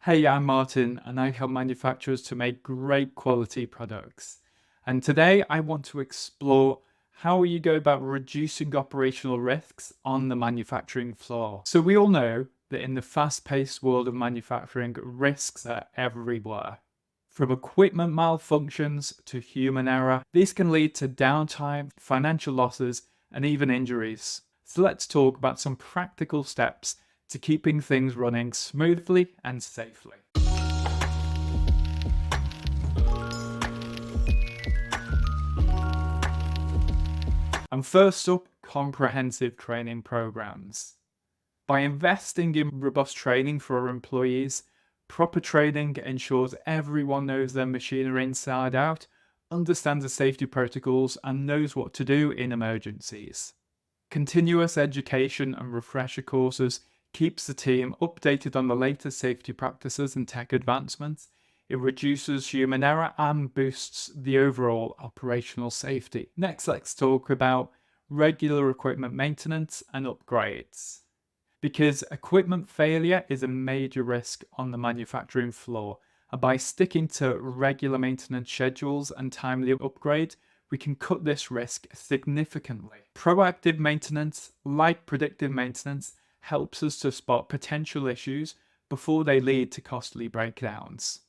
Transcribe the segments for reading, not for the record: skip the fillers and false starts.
Hey, I'm Martin, and I help manufacturers to make great quality products. And today I want to explore how you go about reducing operational risks on the manufacturing floor. So, we all know that in the fast paced world of manufacturing, risks are everywhere. From equipment malfunctions to human error, these can lead to downtime, financial losses, and even injuries. So, let's talk about some practical steps to keeping things running smoothly and safely. And first up, comprehensive training programs. By investing in robust training for our employees, proper training ensures everyone knows their machinery inside out, understands the safety protocols, and knows what to do in emergencies. Continuous education and refresher courses keeps the team updated on the latest safety practices and tech advancements. It reduces human error and boosts the overall operational safety. Next, let's talk about regular equipment maintenance and upgrades. Because equipment failure is a major risk on the manufacturing floor, and by sticking to regular maintenance schedules and timely upgrade, we can cut this risk significantly. Proactive maintenance, like predictive maintenance, helps us to spot potential issues before they lead to costly breakdowns.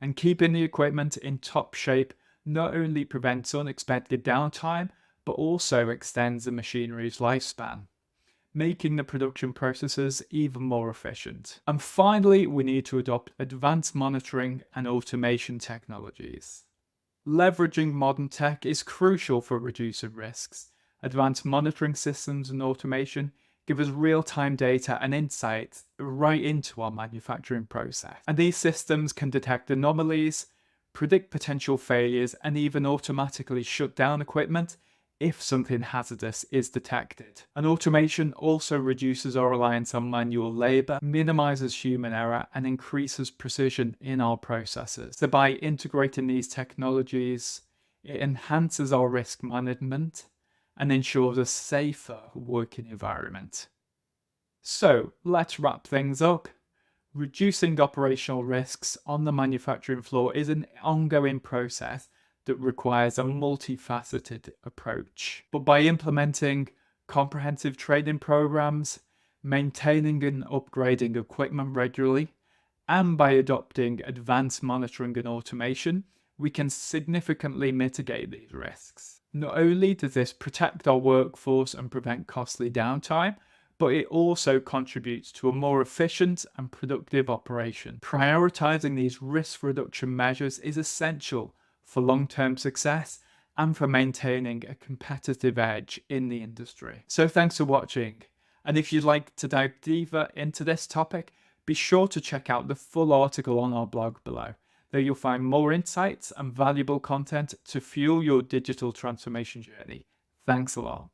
And keeping the equipment in top shape not only prevents unexpected downtime, but also extends the machinery's lifespan, making the production processes even more efficient. And finally, we need to adopt advanced monitoring and automation technologies. Leveraging modern tech is crucial for reducing risks. Advanced monitoring systems and automation give us real-time data and insights right into our manufacturing process. And these systems can detect anomalies, predict potential failures, and even automatically shut down equipment if something hazardous is detected. And automation also reduces our reliance on manual labor, minimizes human error, and increases precision in our processes. So by integrating these technologies, it enhances our risk management and ensures a safer working environment. So let's wrap things up. Reducing operational risks on the manufacturing floor is an ongoing process that requires a multifaceted approach. But by implementing comprehensive training programs, maintaining and upgrading equipment regularly, and by adopting advanced monitoring and automation, we can significantly mitigate these risks. Not only does this protect our workforce and prevent costly downtime, but it also contributes to a more efficient and productive operation. Prioritizing these risk reduction measures is essential for long-term success and for maintaining a competitive edge in the industry. So thanks for watching. And if you'd like to dive deeper into this topic, be sure to check out the full article on our blog below. There you'll find more insights and valuable content to fuel your digital transformation journey. Thanks a lot.